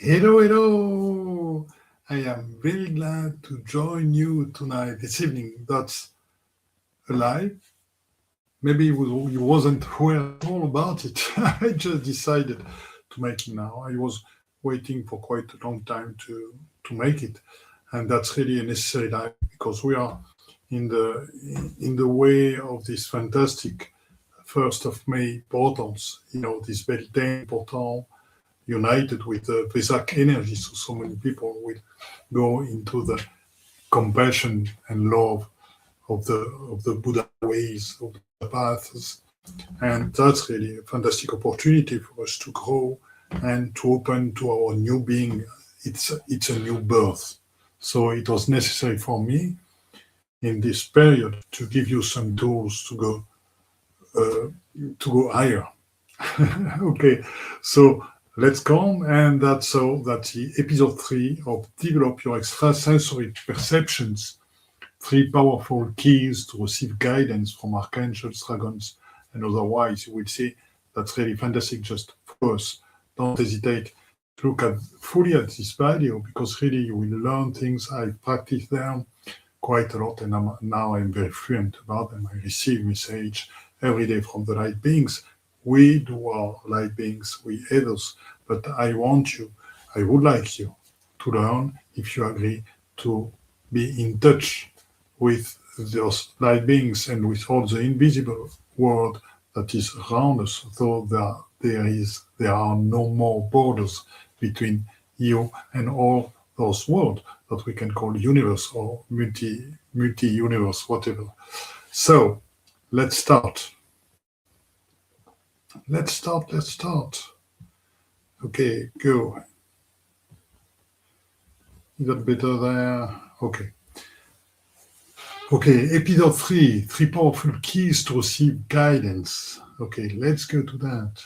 Hello, hello! I am very glad to join you tonight, this evening. That's alive. Maybe you wasn't aware at all about it. I just decided to make it now. I was waiting for quite a long time to make it, and that's really a necessary life because we are in the way of this fantastic 1st of May portals. This Beltane portal united with the Vesak energy. So many people will go into the compassion and love of the Buddha ways, of the Buddha paths. And that's really a fantastic opportunity for us to grow and to open to our new being. It's a new birth. So it was necessary for me in this period to give you some tools to go higher. Okay, so let's come, and that's the episode 3 of Develop Your Extrasensory Perceptions. 3 powerful keys to receive guidance from archangels, dragons, and otherwise. You will see that's really fantastic. Just follow us. Don't hesitate to look fully at this video because really you will learn things. I've practiced them quite a lot, and now I'm very fluent about them. I receive message every day from the light beings. We do our light beings, we others, but I would like you to learn, if you agree, to be in touch with those light beings and with all the invisible world that is around us, though there are no more borders between you and all those worlds that we can call universe or multi-universe, whatever. So let's start. Let's start. Okay, go. You got better there? Okay. Okay, episode 3, 3 powerful keys to receive guidance. Okay, let's go to that.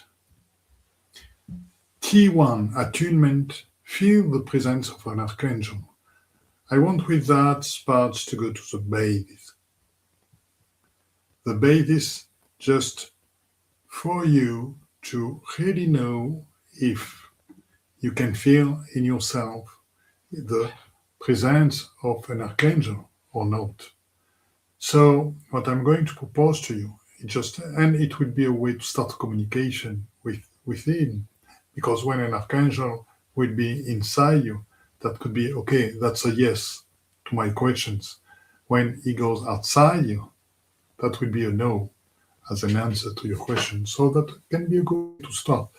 Key 1, attunement. Feel the presence of an archangel. I want with that part to go to the basis. The basis just for you to really know if you can feel in yourself the presence of an archangel or not. So what I'm going to propose to you, and it will be a way to start communication with him, because when an archangel will be inside you, that could be, okay, that's a yes to my questions. When he goes outside you, that will be a no as an answer to your question. So that can be a good way to start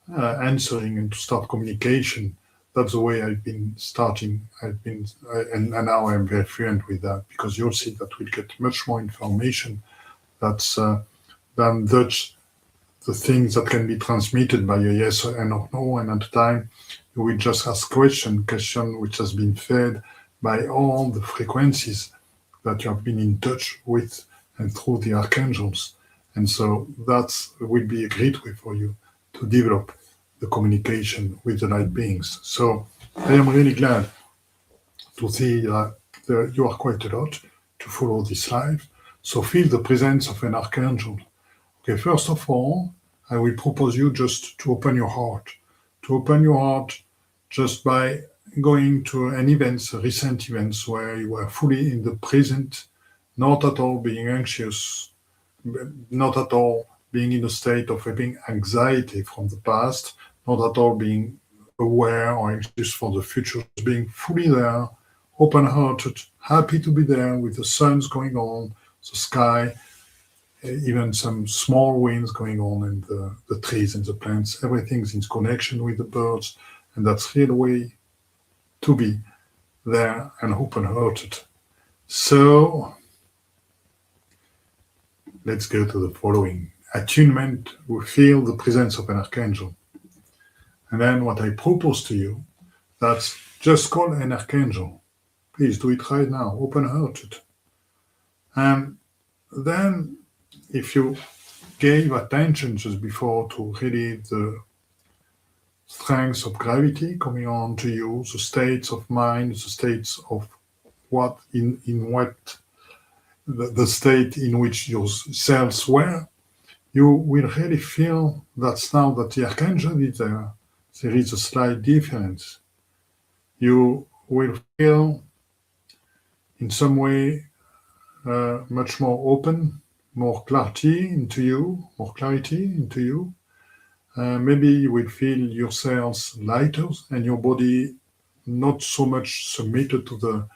answering and to start communication. That's the way I've been starting. And now I'm very fluent with that, because you'll see that we'll get much more information than the things that can be transmitted by a yes and or no. And at the time, you will just ask question which has been fed by all the frequencies that you have been in touch with and through the archangels. And so that will be a great way for you to develop the communication with the light beings. So I am really glad to see that you are quite a lot to follow this live. So feel the presence of an archangel. Okay, first of all, I will propose you just to open your heart. To open your heart just by going to recent events where you were fully in the present, not at all being anxious, not at all being in a state of having anxiety from the past, not at all being aware or anxious for the future, just being fully there, open-hearted, happy to be there with the suns going on, the sky, even some small winds going on, and the trees and the plants, everything's in connection with the birds, and that's really the way to be there and open-hearted. So let's go to the following. Attunement, we feel the presence of an archangel. And then what I propose to you, that's just call an archangel. Please do it right now, open-hearted. And then if you gave attention just before to really the strengths of gravity coming on to you, the states of mind, the states of the state in which your cells were, you will really feel that's now that the archangel is there. there is a slight difference. You will feel in some way much more open, more clarity into you. Maybe you will feel yourselves lighter and your body not so much submitted to the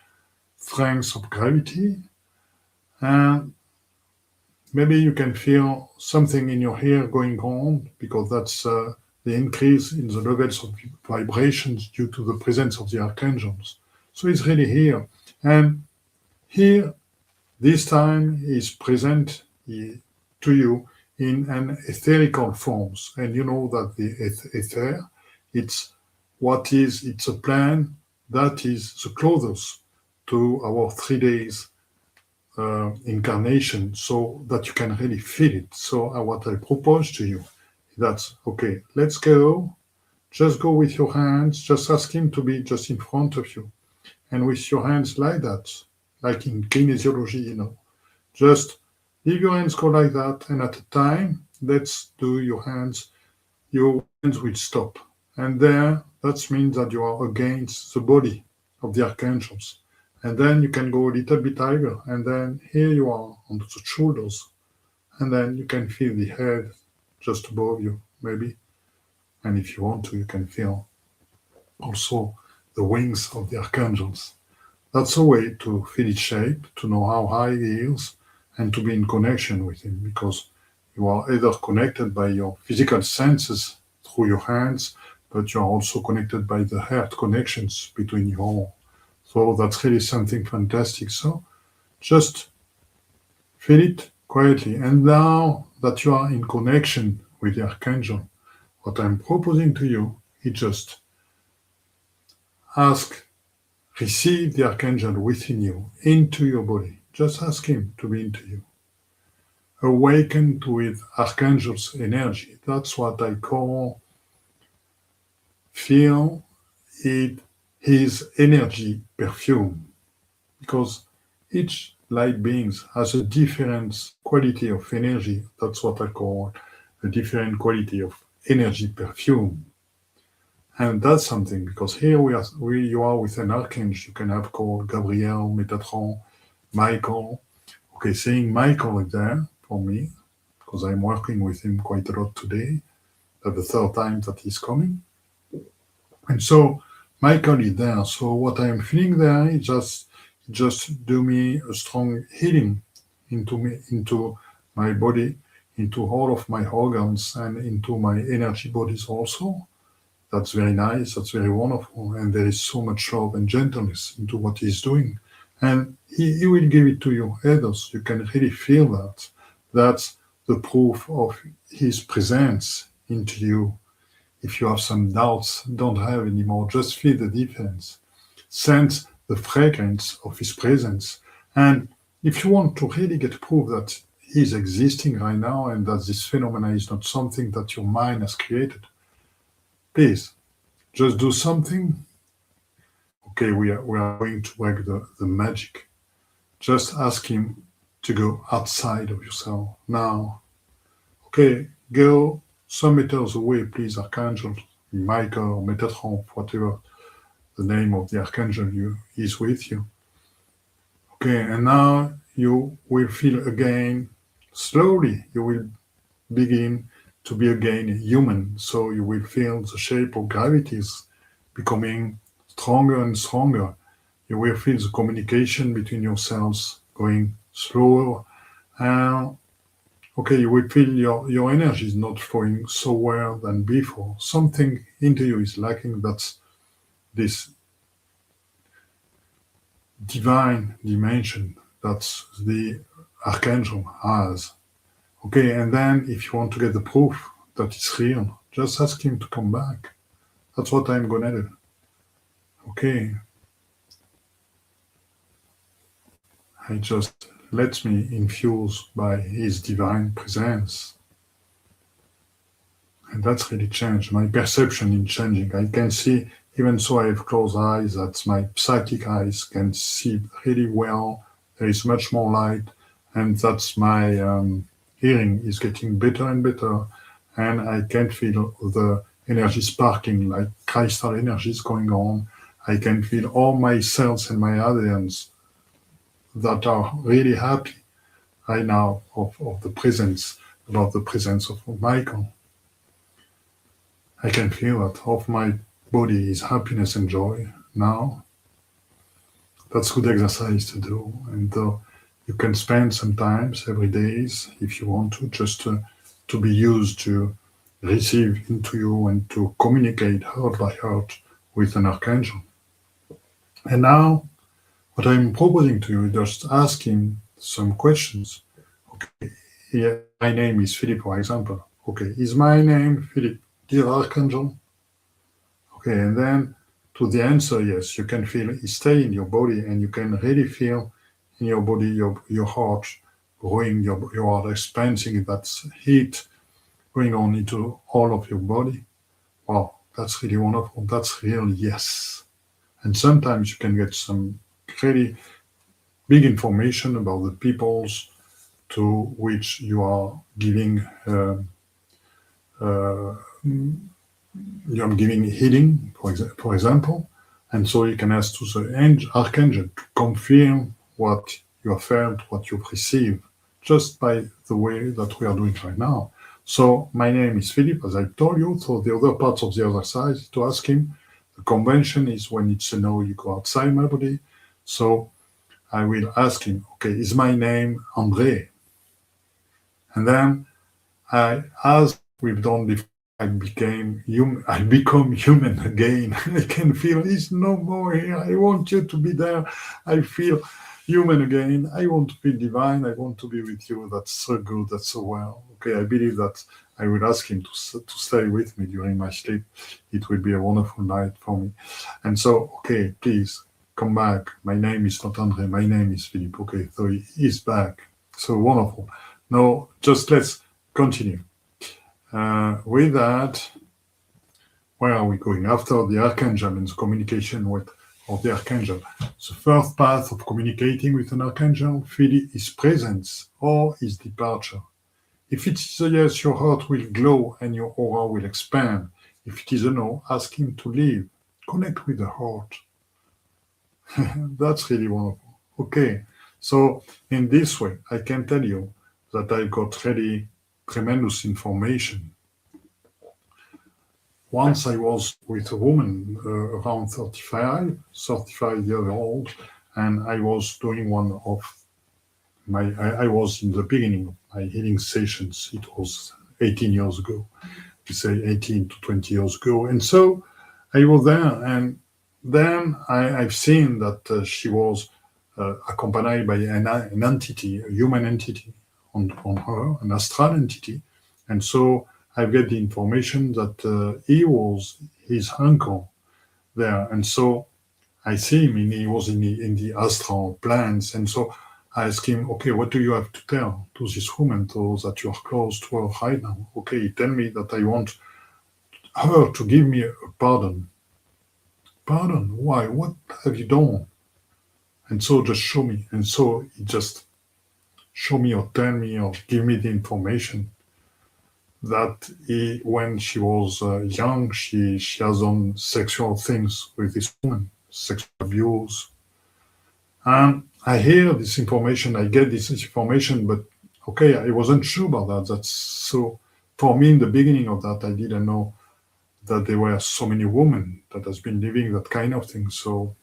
strength of gravity. And maybe you can feel something in your hair going on because that's the increase in the levels of vibrations due to the presence of the archangels. So it's really here. And here, this time is present to you in an etherical forms. And you know that the ether, it's a plan that is the closest to our 3 days incarnation, so that you can really feel it. So what I propose to you, that's okay, let's go. Just go with your hands, just ask him to be just in front of you. And with your hands like that, like in kinesiology, just leave your hands go like that, and at a time, let's do your hands will stop. And there, that means that you are against the body of the archangels. And then you can go a little bit higher, and then here you are on the shoulders. And then you can feel the head just above you, maybe. And if you want to, you can feel also the wings of the archangels. That's a way to feel its shape, to know how high he is, and to be in connection with him, because you are either connected by your physical senses through your hands, but you are also connected by the heart connections between you all. So that's really something fantastic. So just feel it quietly. And now that you are in connection with the archangel, what I'm proposing to you is just receive the archangel within you, into your body. Just ask him to be into you. Awaken with archangel's energy. That's what I call feel it his energy perfume. Because each light beings has a different quality of energy. That's what I call a different quality of energy perfume. And that's something, because here you are with an archangel. You can have called Gabriel, Metatron, Michael. Okay, saying Michael is there for me, because I'm working with him quite a lot today. That's the third time that he's coming. And so Michael is there. So what I'm feeling there is just do me a strong healing into my body, into all of my organs, and into my energy bodies also. That's very nice, that's very wonderful, and there is so much love and gentleness into what he's doing. And he will give it to you, others. You can really feel that. That's the proof of his presence into you. If you have some doubts, don't have anymore, just feel the difference. Sense the fragrance of his presence. And if you want to really get proof that he's existing right now and that this phenomenon is not something that your mind has created, please, just do something. Okay, we are going to work the magic. Just ask him to go outside of yourself now. Okay, go some meters away, please, Archangel, Michael, or Metatron, whatever the name of the Archangel is with you. Okay, and now you will feel again, slowly, you will begin to be again human. So you will feel the shape of gravity is becoming stronger and stronger. You will feel the communication between yourselves going slower. Okay, you will feel your energy is not flowing so well than before. Something into you is lacking. That's this divine dimension that the Archangel has. Okay, and then if you want to get the proof that it's real, just ask him to come back. That's what I'm gonna do. Okay. I just let me infuse by his divine presence. And that's really changed. My perception is changing. I can see, even so I have closed eyes, that my psychic eyes can see really well. There is much more light, and that's my hearing is getting better and better, and I can feel the energy sparking, like crystal energies going on. I can feel all my cells and my adherents that are really happy right now of the presence, about the presence of Michael. I can feel that of my body is happiness and joy now. That's good exercise to do. And you can spend sometimes every days, if you want to, just to be used to receive into you and to communicate heart by heart with an archangel. And now, what I'm proposing to you is just asking some questions. Okay, yeah, my name is Philip, for example. Okay, is my name Philip, dear archangel? Okay, and then to the answer, yes, you can feel it stay in your body, and you can really feel in your body, your heart growing, your heart expanding, that's heat going on into all of your body. Wow, that's really wonderful. That's real yes. And sometimes you can get some really big information about the peoples to which you are giving you're giving healing, for example, and so you can ask to the archangel to confirm what you have felt, what you've received, just by the way that we are doing right now. So my name is Philip, as I told you. So the other parts of the other side to ask him. The convention is when it's a no, you go outside my body. So I will ask him, okay, is my name André? And then as we've done before, I become human again. I can feel he's no more here. I want you to be there. I feel human again. I want to be divine. I want to be with you. That's so good. That's so well. Okay, I believe that I will ask him to stay with me during my sleep. It will be a wonderful night for me. And so, okay, please come back. My name is not André. My name is Philippe. Okay, so he is back. So wonderful. Now, just let's continue. With that, where are we going? After the archangel and the communication of the archangel, the first path of communicating with an archangel, feel his presence or his departure. If it is a yes, your heart will glow and your aura will expand. If it is a no, ask him to leave. Connect with the heart. That's really wonderful. Okay, so in this way, I can tell you that I got really tremendous information. Once I was with a woman around 35 years old, and I was doing one of I was in the beginning of my healing sessions. It was 18 years ago, we say 18 to 20 years ago. And so I was there, and then I've seen that she was accompanied by an entity, a human entity on her, an astral entity. And so I get the information that he was his uncle there. And so I see him, and he was in the astral plans. And so I ask him, okay, what do you have to tell to this woman, so that you are close to her right now? Okay, tell me that I want her to give me a pardon. Pardon? Why? What have you done? And so just show me. And so he just show me or tell me or give me the information that when she was young, she has done sexual things with this woman, sexual abuse. And I hear this information, I get this information, but okay, I wasn't sure about that. That's so, for me in the beginning of that, I didn't know that there were so many women that has been living that kind of thing. So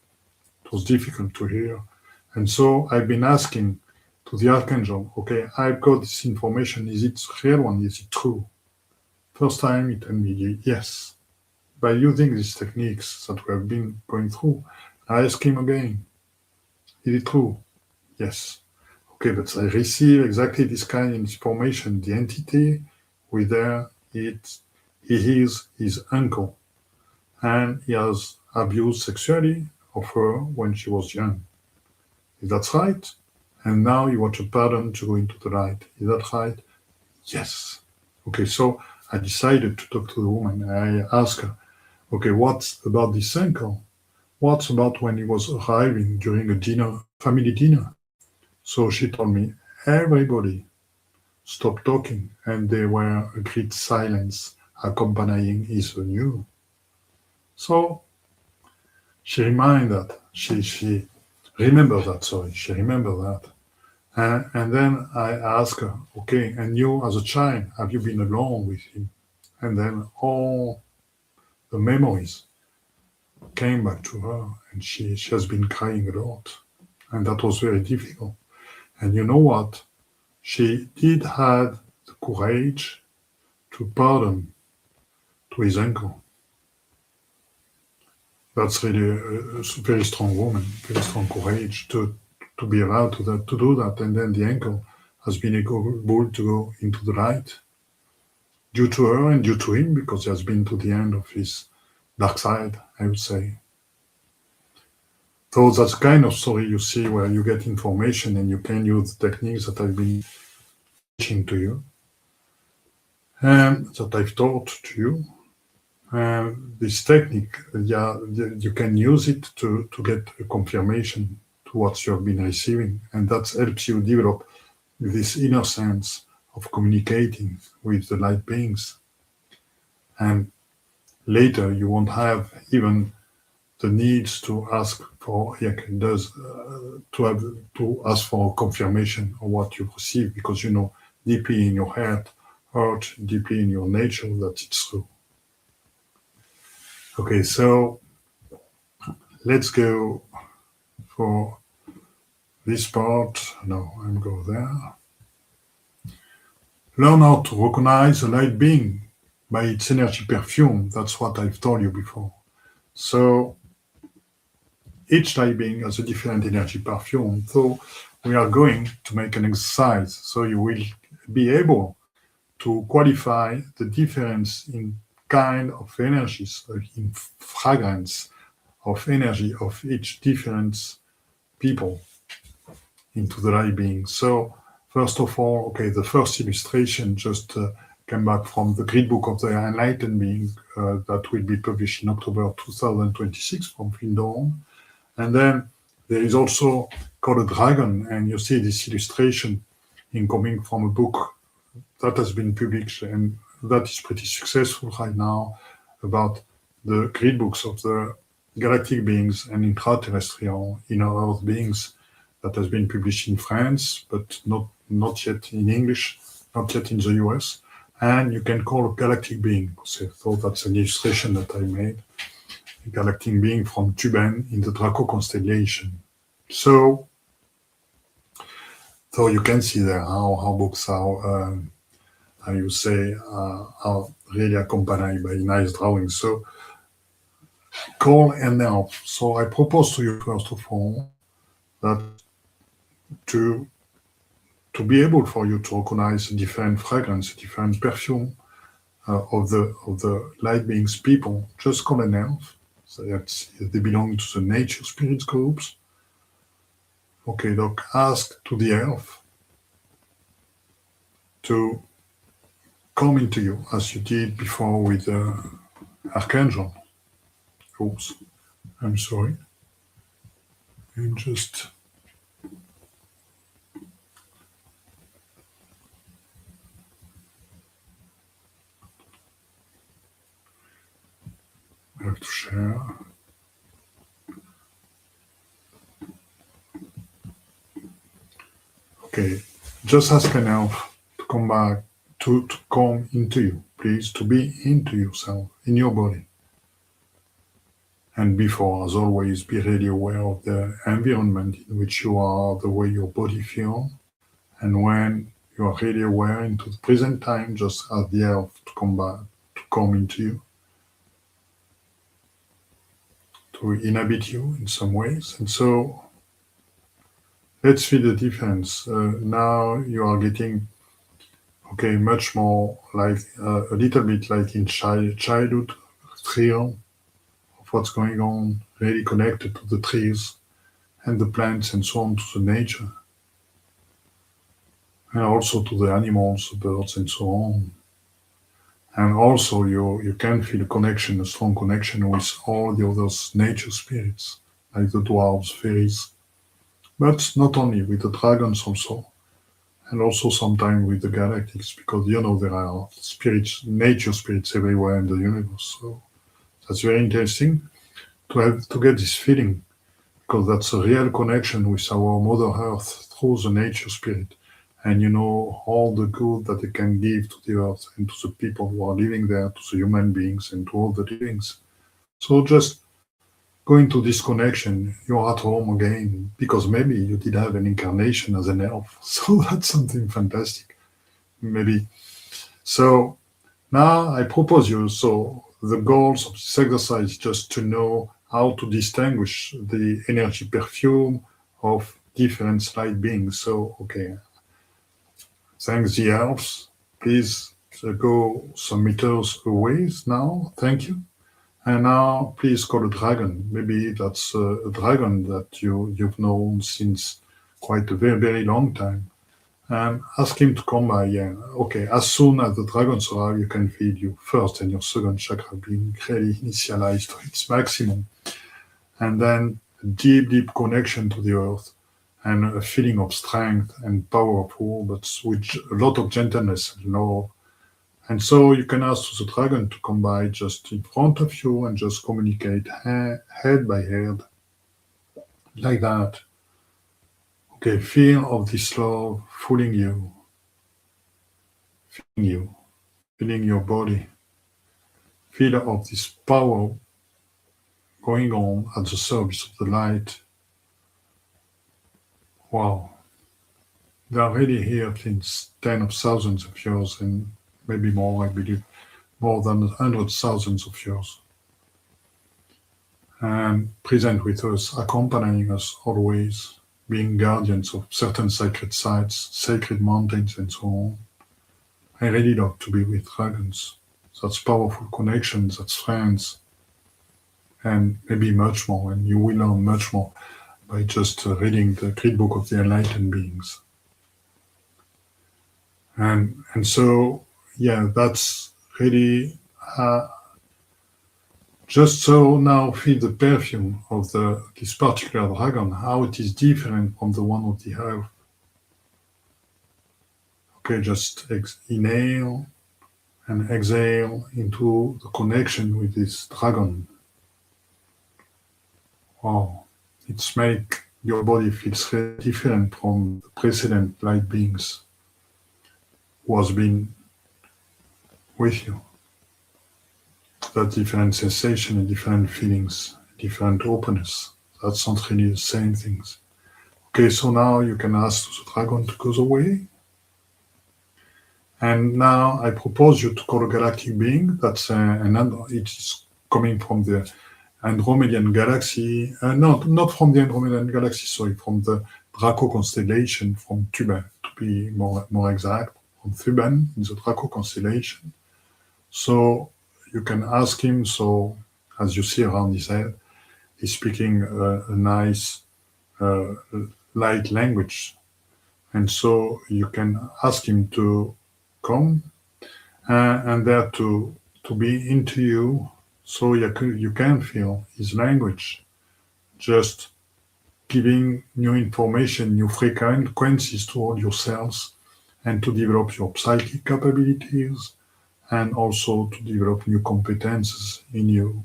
it was difficult to hear. And so I've been asking to the Archangel, okay, I've got this information. Is it real one? Is it true? First time he told me yes. By using these techniques that we have been going through, I asked him again, is it true? Yes. Okay, but I receive exactly this kind of information. The entity with there, he is his uncle, and he has abused sexually of her when she was young. Is that right? And now you want a pardon to go into the light. Is that right? Yes. Okay, so I decided to talk to the woman. I asked her, okay, what's about this uncle? What's about when he was arriving during a dinner, family dinner? So she told me, everybody stopped talking, and there were a great silence accompanying his new. So she remembered that. She remembered that, sorry. She remembered that. And then I asked her, okay, and you as a child, have you been alone with him? And then all the memories came back to her, and she has been crying a lot. And that was very difficult. And you know what? She did have the courage to pardon to his uncle. That's really a very strong woman, very strong courage to be allowed to do that. And then the uncle has been able to go into the light due to her and due to him, because he has been to the end of his dark side, I would say. So that's kind of story you see where you get information and you can use the techniques that I've been teaching to you and that I've taught to you. This technique, you can use it to get a confirmation to what you have been receiving, and that helps you develop this inner sense of communicating with the light beings. And later, you won't have even the needs to ask for to ask for confirmation of what you receive, because you know deeply in your heart, deeply in your nature, that it's true. Okay, so let's go for this part. No, I'll go there. Learn how to recognize a light being by its energy perfume. That's what I've told you before. So each light being has a different energy perfume. So we are going to make an exercise so you will be able to qualify the difference in kind of energies, in fragrance of energy of each different people into the light being. So first of all, okay, the first illustration just came back from the Grid Book of the Enlightened Being that will be published in October 2026 from Findorn. And then there is also called a dragon, and you see this illustration in coming from a book that has been published and that is pretty successful right now about the grid books of the galactic beings and intraterrestrial inner earth beings that has been published in France, but not yet in English, not yet in the US. And you can call a galactic being. So that's an illustration that I made. A galactic being from Tuban in the Draco constellation. So you can see there how books are, how you say, are really accompanied by nice drawings. So call and now. So I propose to you first of all that to be able for you to recognize different fragrance, different perfume of the light beings people, just call an elf. So that's, they belong to the nature spirits groups. Okay, donc ask to the elf to come into you as you did before with the Archangel. Oops, I'm sorry. And just I have to share. Okay, just ask an elf to come back, to come into you, please, to be into yourself, in your body. And before, as always, be really aware of the environment in which you are, the way your body feels. And when you are really aware into the present time, just ask the elf to come back, to come into you, to inhabit you in some ways. And so let's feel the difference. Now you are getting, okay, much more like a little bit like in childhood thrill of what's going on, really connected to the trees and the plants and so on, to the nature, and also to the animals, the birds and so on. And also you can feel a connection, a strong connection with all the other nature spirits, like the dwarves, fairies, but not only, with the dragons also, and also sometimes with the galactics, because there are spirits, nature spirits everywhere in the universe. So that's very interesting to get this feeling, because that's a real connection with our Mother Earth through the nature spirit, and all the good that it can give to the earth and to the people who are living there, to the human beings and to all the livings. So just going to this connection, you're at home again, because maybe you did have an incarnation as an elf. So that's something fantastic, maybe. So now I propose you, so the goals of this exercise is just to know how to distinguish the energy perfume of different light beings. So, okay, thanks the elves. Please go some meters away now. Thank you. And now, please call a dragon. Maybe that's a dragon that you've known since quite a very, very long time. And ask him to come by. Yeah. Okay, as soon as the dragons arrive, you can feel your first and your second chakra being really initialized to its maximum. And then a deep, deep connection to the earth and a feeling of strength and powerful, but with a lot of gentleness and love. And so you can ask the dragon to come by just in front of you and just communicate head by head, like that. Okay, feel of this love filling you, filling your body. Feel of this power going on at the surface of the light. Wow. They are really here since tens of thousands of years and maybe more, I believe, more than 100,000 of years. And present with us, accompanying us always, being guardians of certain sacred sites, sacred mountains, and so on. I really love to be with dragons. That's powerful connections, that's friends, and maybe much more. And you will learn much more by just reading the Great Book of the Enlightened Beings. And so, yeah, that's really just so now feel the perfume of this particular dragon, how it is different from the one of the earth. Okay, just inhale and exhale into the connection with this dragon. Wow, it's make your body feels really different from the precedent light beings who has been with you. That different sensation and different feelings, different openness. That's not really the same things. Okay, so now you can ask the dragon to go away. And now I propose you to call a galactic being. That's it is coming from the Andromedan galaxy. Not from the Andromedan galaxy, sorry, from the Draco constellation, from Thuban, to be more exact, from Thuban in the Draco constellation. So you can ask him. So as you see around his head, he's speaking a nice light language. And so you can ask him to come and there to be into you, so you can feel his language, just giving new information, new frequencies to all your cells, and to develop your psychic capabilities, and also to develop new competences in you.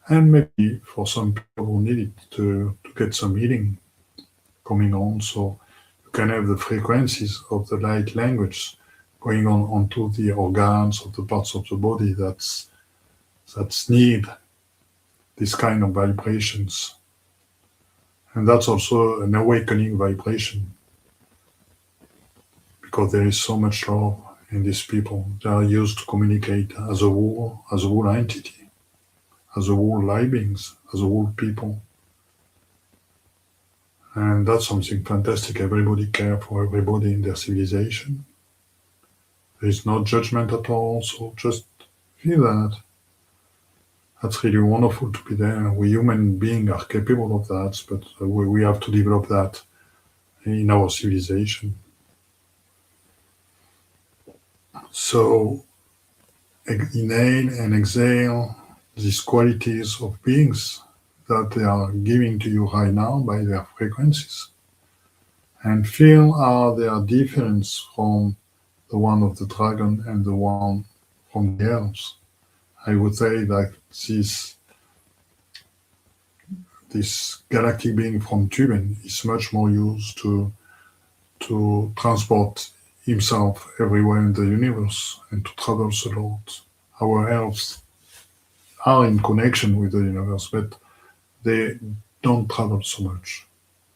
And maybe for some people who need it to get some healing coming on, so you can have the frequencies of the light language going on onto the organs of the parts of the body that's need this kind of vibrations. And that's also an awakening vibration, because there is so much love in these people. They are used to communicate as a whole entity, as a whole light beings, as a whole people. And that's something fantastic. Everybody cares for everybody in their civilization. There is no judgment at all, so just feel that. That's really wonderful to be there. We human beings are capable of that, but we have to develop that in our civilization. So inhale and exhale these qualities of beings that they are giving to you right now by their frequencies. and feel how they are different from the one of the dragon and the one from the elves. I would say that this galactic being from Tuben is much more used to transport himself everywhere in the universe and to travel a lot. Our elves are in connection with the universe, but they don't travel so much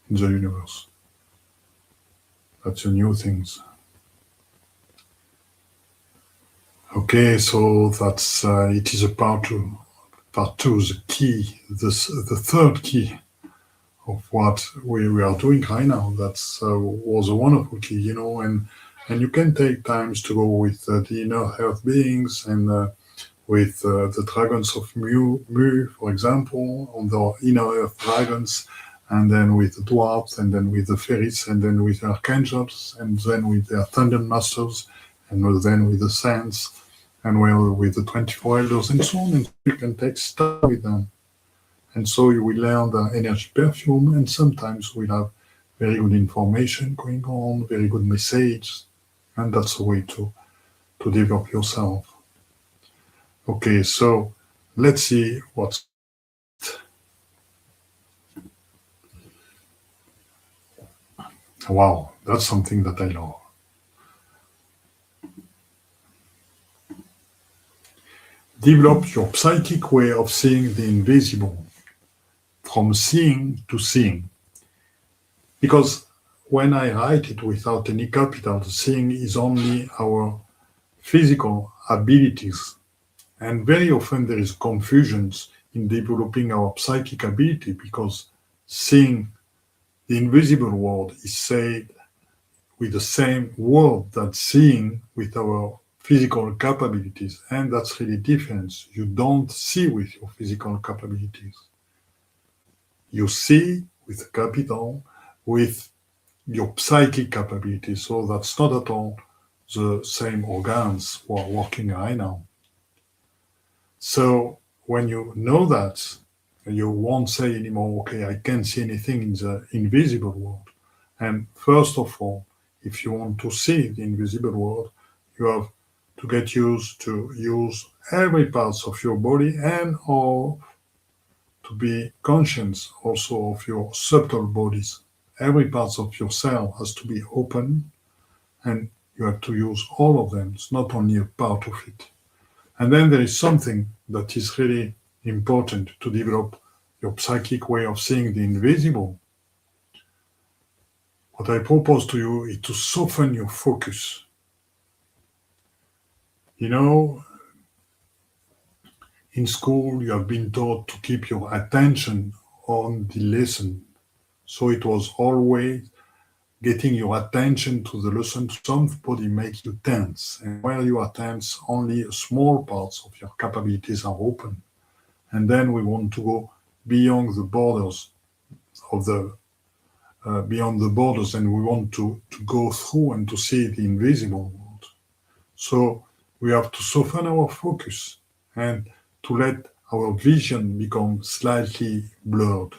in the universe. That's a new thing. Okay, so that's it is a part two. Part two, the key, the third key of what we are doing right now. That's was a wonderful key, and you can take times to go with the inner earth beings and with the dragons of Mu, for example, on the inner earth dragons, and then with the dwarves, and then with the fairies, and then with the archangels, and then with the ascended masters, and then with the saints, and well, with the 24 elders, and so on. And you can take stuff with them. And so you will learn the energy perfume, and sometimes we'll have very good information going on, very good message, and that's a way to develop yourself. Okay, so let's see what's. Wow, that's something that I love. Develop your psychic way of seeing the invisible, from seeing to seeing. Because when I write it without any capital, seeing is only our physical abilities. And very often there is confusion in developing our psychic ability because seeing the invisible world is said with the same word that seeing with our physical capabilities. And that's really different. You don't see with your physical capabilities. You see with a capital with your psychic capabilities. So that's not at all the same organs who are working right now. So when you know that, you won't say anymore, okay, I can't see anything in the invisible world. And first of all, if you want to see the invisible world, you have to get used to use every part of your body and or to be conscious also of your subtle bodies. Every part of your cell has to be open and you have to use all of them. It's not only a part of it. And then there is something that is really important to develop your psychic way of seeing the invisible. What I propose to you is to soften your focus. You know, in school, you have been taught to keep your attention on the lesson. So it was always getting your attention to the lesson. Somebody make you tense. And while you are tense, only small parts of your capabilities are open. And then we want to go beyond the borders of the beyond the borders, and we want to go through and to see the invisible world. So we have to soften our focus and to let our vision become slightly blurred.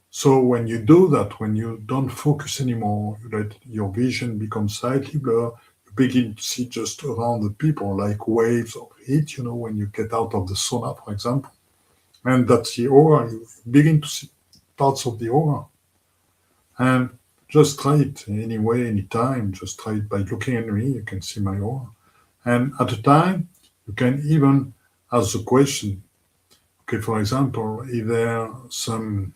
So when you do that, when you don't focus anymore, you let your vision become slightly blurred, you begin to see just around the people like waves of heat, when you get out of the sauna, for example. And that's the aura. You begin to see parts of the aura. And just try it anyway, anytime. Just try it by looking at me. You can see my aura. And at a time, you can even ask the question, okay, for example, is there some,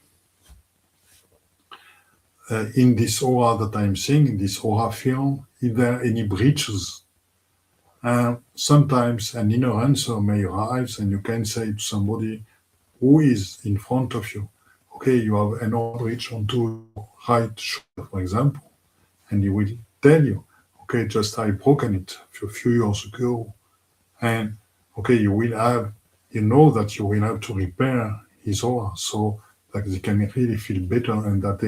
in this aura that I'm seeing, in this aura field, is there any breaches? Sometimes an inner answer may arise and you can say to somebody who is in front of you, okay, you have an aura breach onto your right shoulder, for example, and he will tell you, okay, just I broken it a few years ago, and okay, you know that you will have to repair his aura, so that they can really feel better, and that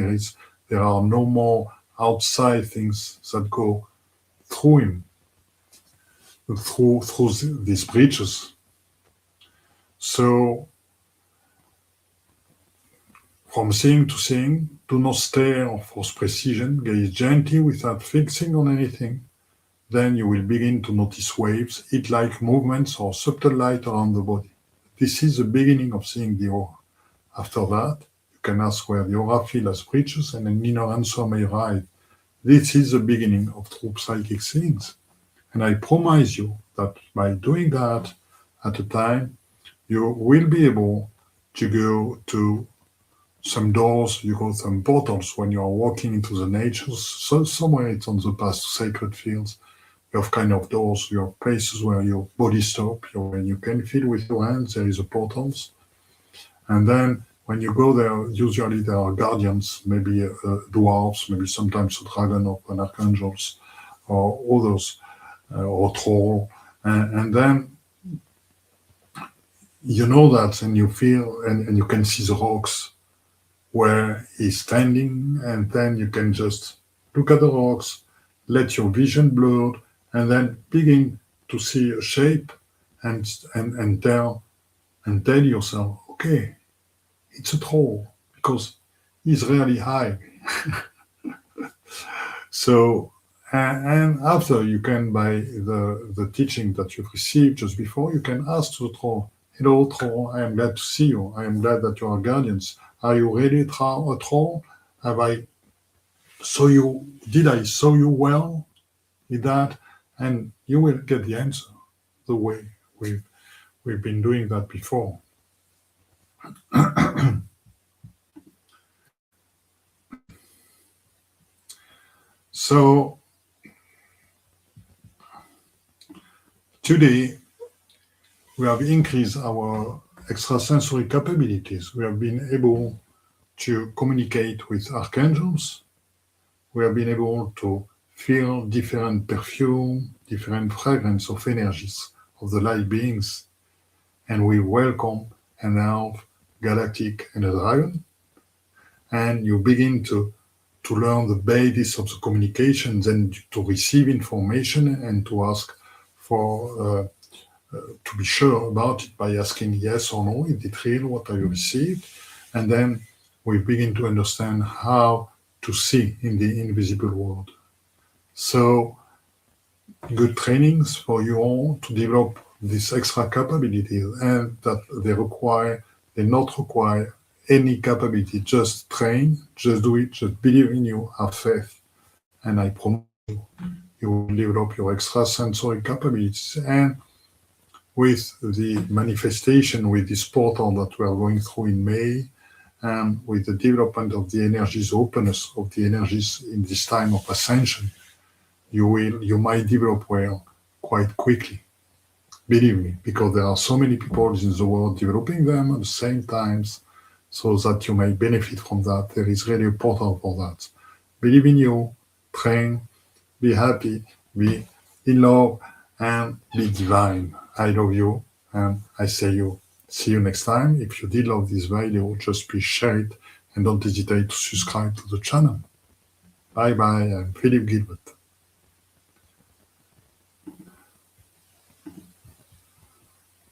there are no more outside things that go through him, through these breaches. So From seeing to seeing, do not stare or force precision, gaze gently without fixing on anything. Then you will begin to notice waves, heat-like movements, or subtle light around the body. This is the beginning of seeing the aura. After that, you can ask where the aura field has breaches and an inner answer may arrive. This is the beginning of true psychic seeings. And I promise you that by doing that at a time, you will be able to go to some doors, you go some portals when you are walking into the nature. So somewhere it's on the path to sacred fields. You have kind of doors, you have places where your body stops, where you can feel with your hands, there is a portals. And then when you go there, usually there are guardians, maybe dwarves, maybe sometimes a dragon or an archangels or others, or troll. And then you know that and you feel, and you can see the rocks where he's standing, and then you can just look at the rocks, let your vision blur, and then begin to see a shape and tell yourself, okay, it's a troll because he's really high. So, and after you can, by the teaching that you've received just before, you can ask to the troll, hello troll, I am glad to see you. I am glad that you are guardians. Are you really a troll? Did I saw you well with that? And you will get the answer the way we've been doing that before. So today we have increased our extrasensory capabilities. We have been able to communicate with archangels. We have been able to feel different perfume, different fragrance of energies of the light beings. And we welcome an elf, Galactic, and a dragon. And you begin to learn the basis of the communication, then to receive information and to ask for, to be sure about it by asking yes or no, is it real what I received? And then we begin to understand how to see in the invisible world. So good trainings for you all to develop these extra capabilities, and that they not require any capability. Just train, just do it, just believe in you, have faith. And I promise you will develop your extrasensory capabilities. And with the manifestation, with this portal that we are going through in May, and with the development of the energies, openness of the energies in this time of ascension, you might develop well quite quickly. Believe me, because there are so many people in the world developing them at the same times, so that you may benefit from that. There is really a portal for that. Believe in you, train, be happy, be in love, and be divine. I love you, and I see you next time. If you did love this video, just please share it, and don't hesitate to subscribe to the channel. Bye bye, I'm Philip Gilbert.